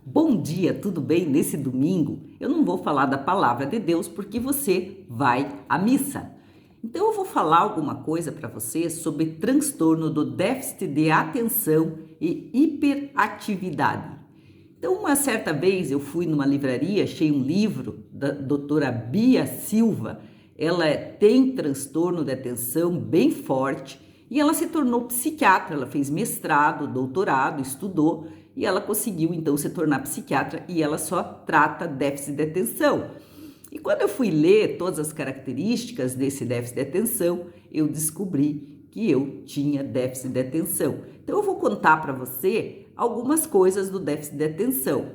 Bom dia, tudo bem? Nesse domingo eu não vou falar da palavra de Deus porque você vai à missa. Então eu vou falar alguma coisa para você sobre transtorno do déficit de atenção e hiperatividade. Então uma certa vez eu fui numa livraria, achei um livro da doutora Bia Silva. Ela tem transtorno de atenção bem forte e ela se tornou psiquiatra. Ela fez mestrado, doutorado, estudou e ela conseguiu então se tornar psiquiatra e ela só trata déficit de atenção. E quando eu fui ler todas as características desse déficit de atenção, eu descobri que eu tinha déficit de atenção. Então eu vou contar para você algumas coisas do déficit de atenção.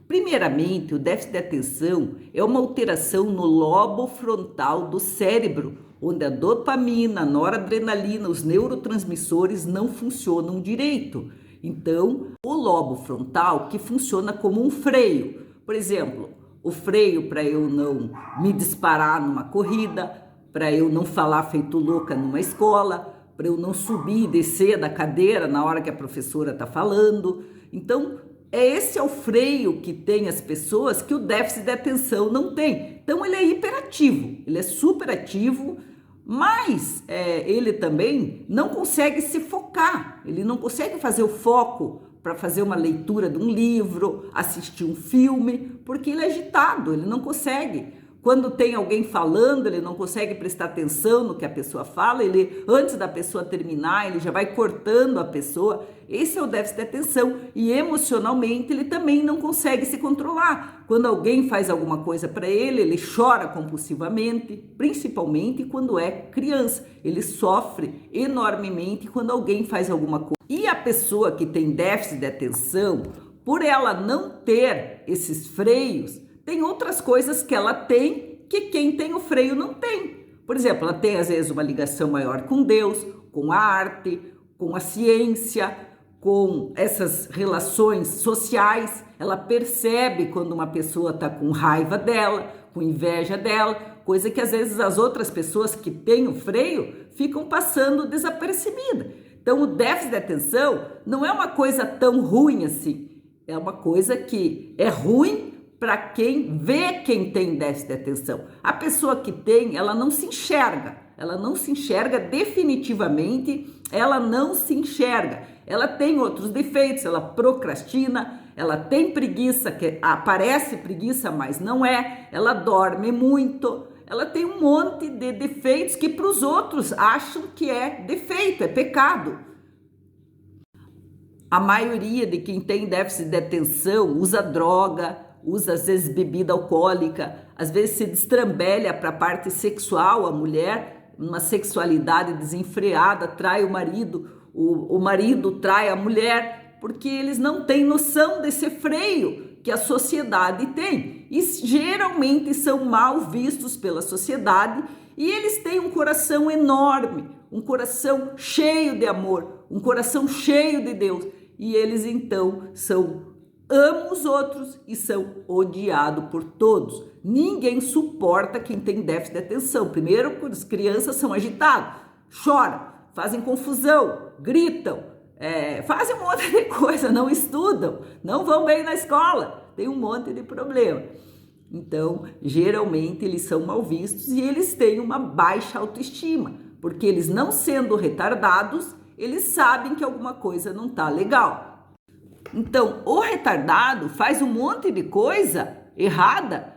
Primeiramente, o déficit de atenção é uma alteração no lobo frontal do cérebro, onde a dopamina, a noradrenalina, os neurotransmissores não funcionam direito. Então, o lobo frontal que funciona como um freio. Por exemplo, o freio para eu não me disparar numa corrida, para eu não falar feito louca numa escola, para eu não subir e descer da cadeira na hora que a professora está falando. Então, esse é o freio que tem as pessoas que o déficit de atenção não tem. Então, ele é hiperativo, ele é superativo, mas ele também não consegue se focar, ele não consegue fazer o foco para fazer uma leitura de um livro, assistir um filme, porque ele é agitado, ele não consegue. Quando tem alguém falando, ele não consegue prestar atenção no que a pessoa fala, ele, antes da pessoa terminar, ele já vai cortando a pessoa. Esse é o déficit de atenção e emocionalmente ele também não consegue se controlar. Quando alguém faz alguma coisa para ele, ele chora compulsivamente, principalmente quando é criança. Ele sofre enormemente quando alguém faz alguma coisa. E a pessoa que tem déficit de atenção, por ela não ter esses freios, tem outras coisas que ela tem que quem tem o freio não tem. Por exemplo, ela tem às vezes uma ligação maior com Deus, com a arte, com a ciência, com essas relações sociais. Ela percebe quando uma pessoa está com raiva dela, com inveja dela, coisa que às vezes as outras pessoas que têm o freio ficam passando desapercebida. Então o déficit de atenção não é uma coisa tão ruim assim, é uma coisa que é ruim para quem vê quem tem déficit de atenção. A pessoa que tem, ela não se enxerga definitivamente, ela não se enxerga. Ela tem outros defeitos, ela procrastina, ela tem preguiça, que aparece preguiça, mas não é, ela dorme muito, ela tem um monte de defeitos que para os outros acham que é defeito, é pecado. A maioria de quem tem déficit de atenção usa droga, usa às vezes bebida alcoólica, às vezes se destrambelha para a parte sexual, a mulher, uma sexualidade desenfreada, trai o marido, o marido trai a mulher, porque eles não têm noção desse freio que a sociedade tem e geralmente são mal vistos pela sociedade e eles têm um coração enorme, um coração cheio de amor, um coração cheio de Deus e eles então amam os outros e são odiados por todos. Ninguém suporta quem tem déficit de atenção. Primeiro, quando as crianças são agitadas, choram, fazem confusão, gritam, fazem um monte de coisa, não estudam, não vão bem na escola, tem um monte de problema. Então, geralmente, eles são mal vistos e eles têm uma baixa autoestima, porque eles não sendo retardados, eles sabem que alguma coisa não está legal. Então, o retardado faz um monte de coisa errada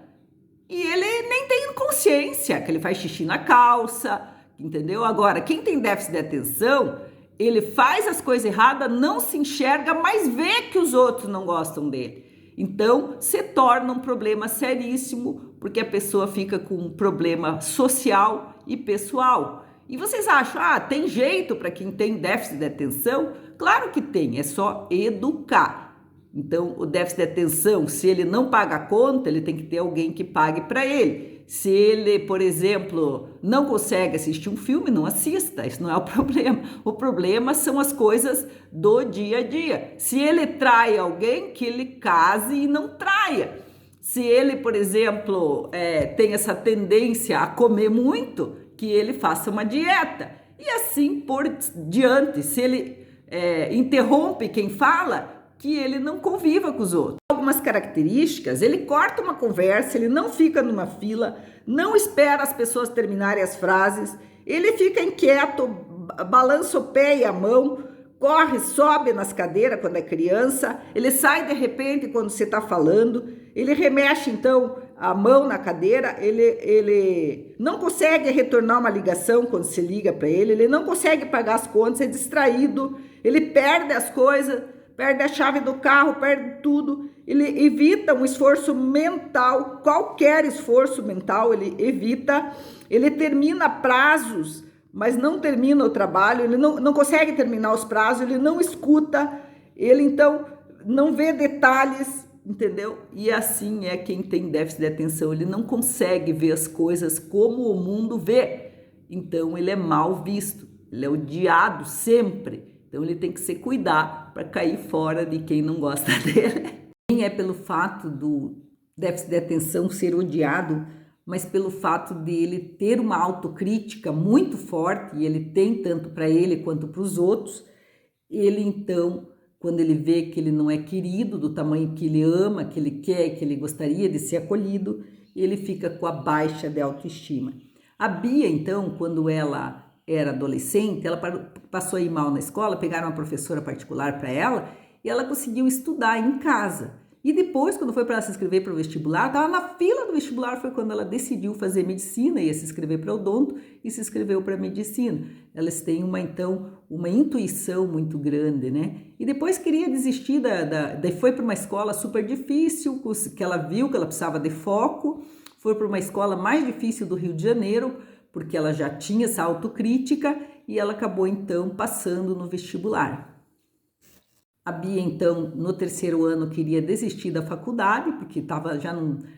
e ele nem tem consciência que ele faz xixi na calça, entendeu? Agora, quem tem déficit de atenção, ele faz as coisas erradas, não se enxerga, mas vê que os outros não gostam dele. Então, se torna um problema seríssimo, porque a pessoa fica com um problema social e pessoal. E vocês acham, tem jeito para quem tem déficit de atenção? Claro que tem, é só educar. Então, o déficit de atenção, se ele não paga a conta, ele tem que ter alguém que pague para ele. Se ele, por exemplo, não consegue assistir um filme, não assista, isso não é o problema. O problema são as coisas do dia a dia. Se ele trai alguém, que ele case e não traia. Se ele, por exemplo, tem essa tendência a comer muito, que ele faça uma dieta. E assim por diante, se ele interrompe quem fala, que ele não conviva com os outros. Algumas características, ele corta uma conversa, ele não fica numa fila, não espera as pessoas terminarem as frases, ele fica inquieto, balança o pé e a mão, corre, sobe nas cadeiras quando é criança, ele sai de repente quando você está falando, ele remexe então a mão na cadeira, ele não consegue retornar uma ligação quando se liga para ele não consegue pagar as contas, é distraído, ele perde as coisas, perde a chave do carro, perde tudo, ele evita um esforço mental, qualquer esforço mental ele evita, ele termina prazos, mas não termina o trabalho, ele não consegue terminar os prazos, ele não escuta, ele então não vê detalhes, entendeu? E assim é quem tem déficit de atenção, ele não consegue ver as coisas como o mundo vê, então ele é mal visto, ele é odiado sempre, então ele tem que se cuidar para cair fora de quem não gosta dele. Nem é pelo fato do déficit de atenção ser odiado, mas pelo fato dele ter uma autocrítica muito forte, e ele tem tanto para ele quanto para os outros, ele então, quando ele vê que ele não é querido do tamanho que ele ama, que ele quer, que ele gostaria de ser acolhido, ele fica com a baixa de autoestima. A Bia, então, quando ela era adolescente, ela passou a ir mal na escola, pegaram uma professora particular para ela, e ela conseguiu estudar em casa. E depois, quando foi para ela se inscrever para o vestibular, estava na fila do vestibular, foi quando ela decidiu fazer medicina, ia se inscrever para odonto e se inscreveu para medicina. Elas têm uma intuição muito grande, né? E depois queria desistir, daí foi para uma escola super difícil, que ela viu que ela precisava de foco, foi para uma escola mais difícil do Rio de Janeiro, porque ela já tinha essa autocrítica e ela acabou então passando no vestibular. A Bia, então, no terceiro ano queria desistir da faculdade, porque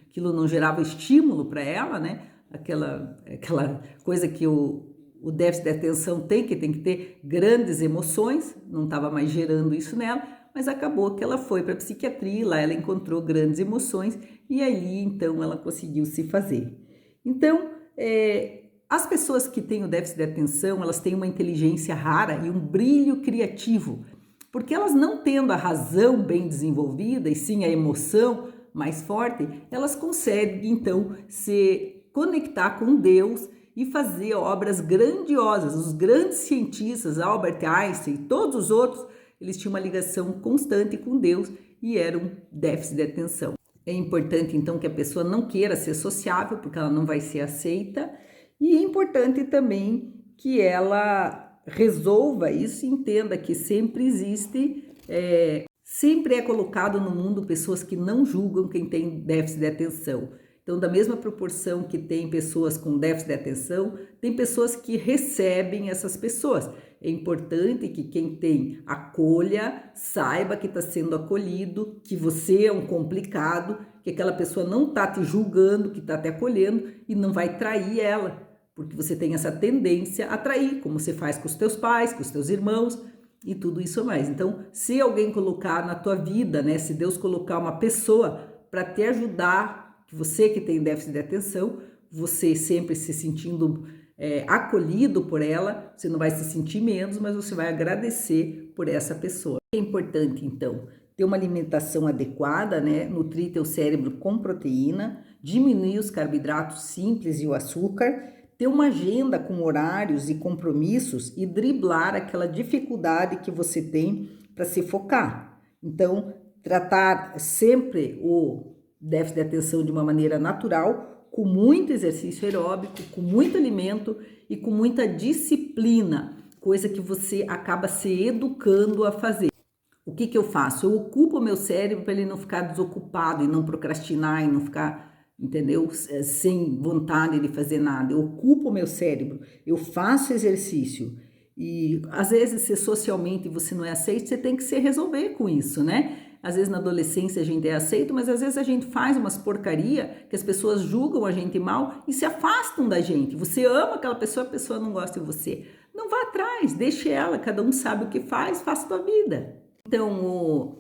aquilo não gerava estímulo para ela, né? Aquela coisa que o déficit de atenção tem que ter grandes emoções, não estava mais gerando isso nela, mas acabou que ela foi para a psiquiatria, lá ela encontrou grandes emoções e ali, então, ela conseguiu se fazer. Então, as pessoas que têm o déficit de atenção, elas têm uma inteligência rara e um brilho criativo, porque elas não tendo a razão bem desenvolvida e sim a emoção mais forte, elas conseguem então se conectar com Deus e fazer obras grandiosas. Os grandes cientistas, Albert Einstein e todos os outros, eles tinham uma ligação constante com Deus e eram déficit de atenção. É importante então que a pessoa não queira ser sociável, porque ela não vai ser aceita, e é importante também que ela resolva isso e entenda que sempre sempre é colocado no mundo pessoas que não julgam quem tem déficit de atenção. Então, da mesma proporção que tem pessoas com déficit de atenção, tem pessoas que recebem essas pessoas. É importante que quem tem acolha, saiba que está sendo acolhido, que você é um complicado, que aquela pessoa não está te julgando, que está te acolhendo e não vai trair ela, porque você tem essa tendência a trair, como você faz com os teus pais, com os teus irmãos e tudo isso mais. Então, se alguém colocar na tua vida, né, se Deus colocar uma pessoa para te ajudar, você que tem déficit de atenção, você sempre se sentindo acolhido por ela, você não vai se sentir menos, mas você vai agradecer por essa pessoa. É importante, então, ter uma alimentação adequada, né, nutrir teu cérebro com proteína, diminuir os carboidratos simples e o açúcar, ter uma agenda com horários e compromissos e driblar aquela dificuldade que você tem para se focar. Então, tratar sempre o déficit de atenção de uma maneira natural, com muito exercício aeróbico, com muito alimento e com muita disciplina, coisa que você acaba se educando a fazer. O que eu faço? Eu ocupo o meu cérebro para ele não ficar desocupado e não procrastinar e não ficar, entendeu? Sem vontade de fazer nada. Eu ocupo o meu cérebro, eu faço exercício. E às vezes, se socialmente você não é aceito, você tem que se resolver com isso, né? Às vezes na adolescência a gente é aceito, mas às vezes a gente faz umas porcaria que as pessoas julgam a gente mal e se afastam da gente. Você ama aquela pessoa, a pessoa não gosta de você. Não vá atrás, deixe ela, cada um sabe o que faz, faça a tua vida. Então,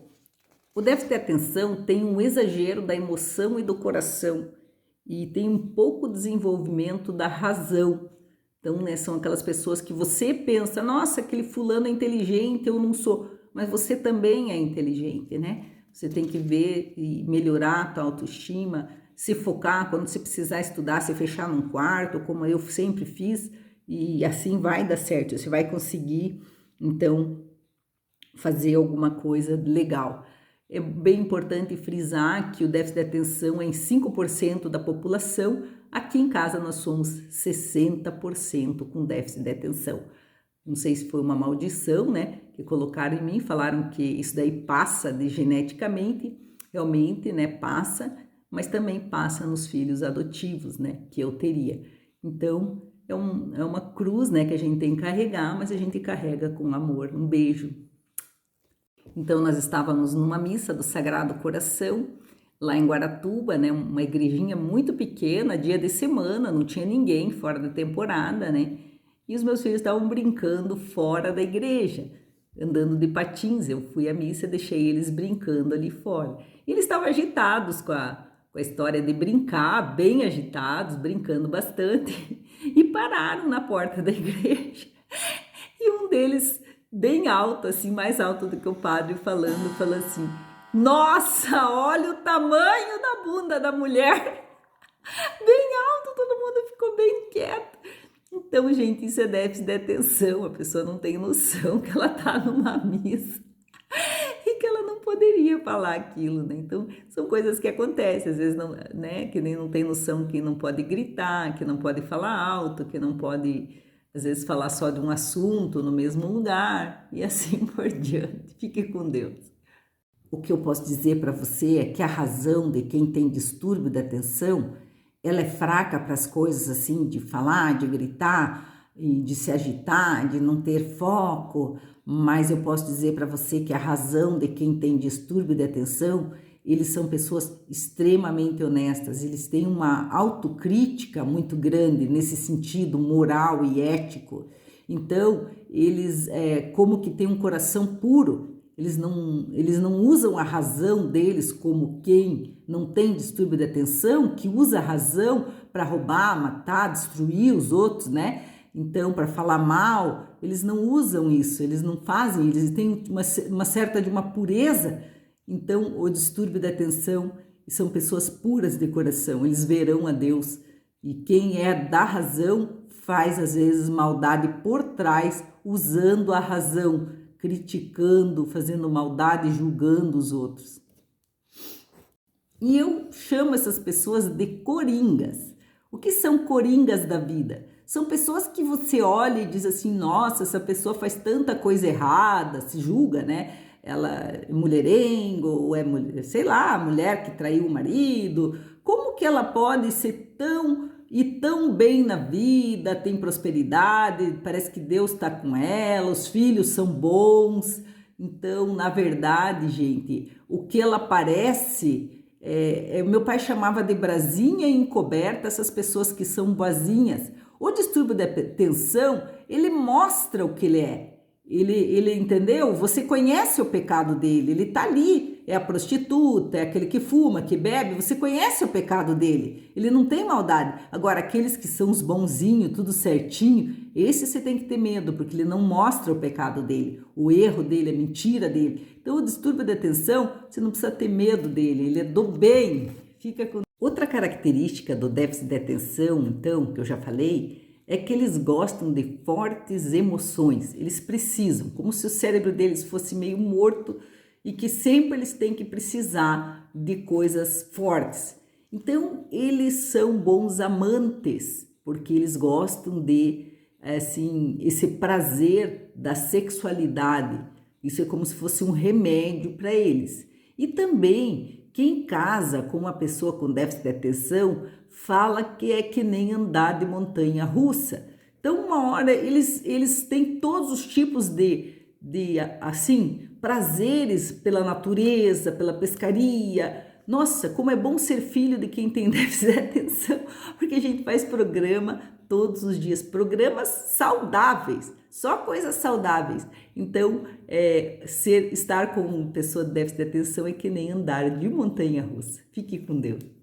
o déficit de atenção tem um exagero da emoção e do coração e tem um pouco desenvolvimento da razão. Então, né, são aquelas pessoas que você pensa, nossa, aquele fulano é inteligente, eu não sou. mas você também é inteligente, né? Você tem que ver e melhorar a tua autoestima, se focar quando você precisar estudar, se fechar num quarto, como eu sempre fiz, e assim vai dar certo, você vai conseguir, então, fazer alguma coisa legal. É bem importante frisar que o déficit de atenção é em 5% da população. Aqui em casa nós somos 60% com déficit de atenção. Não sei se foi uma maldição, né, que colocaram em mim, falaram que isso daí passa de geneticamente, realmente, né, passa, mas também passa nos filhos adotivos, né, que eu teria. Então, é uma cruz, né, que a gente tem que carregar, mas a gente carrega com amor. Um beijo. Então, nós estávamos numa missa do Sagrado Coração, lá em Guaratuba, né, uma igrejinha muito pequena, dia de semana, não tinha ninguém fora da temporada, né, e os meus filhos estavam brincando fora da igreja, andando de patins. Eu fui à missa e deixei eles brincando ali fora. E eles estavam agitados com a história de brincar, bem agitados, brincando bastante, e pararam na porta da igreja. E um deles, bem alto, assim, mais alto do que o padre, falou assim: nossa, olha o tamanho da bunda da mulher! Bem alto, todo mundo ficou bem quieto. Então, gente, isso é déficit de atenção. A pessoa não tem noção que ela tá numa missa e que ela não poderia falar aquilo, né? Então, são coisas que acontecem, às vezes não, né? Que nem não tem noção que não pode gritar, que não pode falar alto, que não pode, às vezes, falar só de um assunto no mesmo lugar e assim por diante. Fique com Deus. O que eu posso dizer para você é que a razão de quem tem distúrbio da atenção, ela é fraca para as coisas assim, de falar, de gritar, e de se agitar, de não ter foco, mas eu posso dizer para você que a razão de quem tem distúrbio de atenção, eles são pessoas extremamente honestas, eles têm uma autocrítica muito grande nesse sentido moral e ético. Então, eles como que têm um coração puro. Eles não usam a razão deles como quem não tem distúrbio de atenção, que usa a razão para roubar, matar, destruir os outros, né? Então, para falar mal, eles não usam isso, eles não fazem, eles têm uma certa de uma pureza. Então, o distúrbio de atenção são pessoas puras de coração, eles verão a Deus. E quem é da razão faz, às vezes, maldade por trás, usando a razão, criticando, fazendo maldade, julgando os outros. E eu chamo essas pessoas de coringas. O que são coringas da vida? São pessoas que você olha e diz assim, nossa, essa pessoa faz tanta coisa errada, se julga, né? Ela é mulherengo, ou é, sei lá, mulher que traiu o marido. Como que ela pode ser tão bem na vida, tem prosperidade, parece que Deus está com ela, os filhos são bons. Então, na verdade, gente, o que ela parece, meu pai chamava de brasinha encoberta essas pessoas que são boazinhas. O distúrbio de atenção, ele mostra o que ele é. Ele entendeu? Você conhece o pecado dele, ele tá ali, é a prostituta, é aquele que fuma, que bebe, você conhece o pecado dele, ele não tem maldade. Agora, aqueles que são os bonzinhos, tudo certinho, esse você tem que ter medo, porque ele não mostra o pecado dele, o erro dele, a mentira dele. Então, o distúrbio de atenção, você não precisa ter medo dele, ele é do bem. Fica com... Outra característica do déficit de atenção, então, que eu já falei, é que eles gostam de fortes emoções, eles precisam, como se o cérebro deles fosse meio morto e que sempre eles têm que precisar de coisas fortes. Então, eles são bons amantes, porque eles gostam de, assim, esse prazer da sexualidade. Isso é como se fosse um remédio para eles. E também, quem casa com uma pessoa com déficit de atenção fala que é que nem andar de montanha russa. Então, uma hora, eles têm todos os tipos de assim, prazeres pela natureza, pela pescaria. Nossa, como é bom ser filho de quem tem déficit de atenção, porque a gente faz programa todos os dias, programas saudáveis, só coisas saudáveis. Então, estar com uma pessoa de déficit de atenção é que nem andar de montanha russa. Fique com Deus.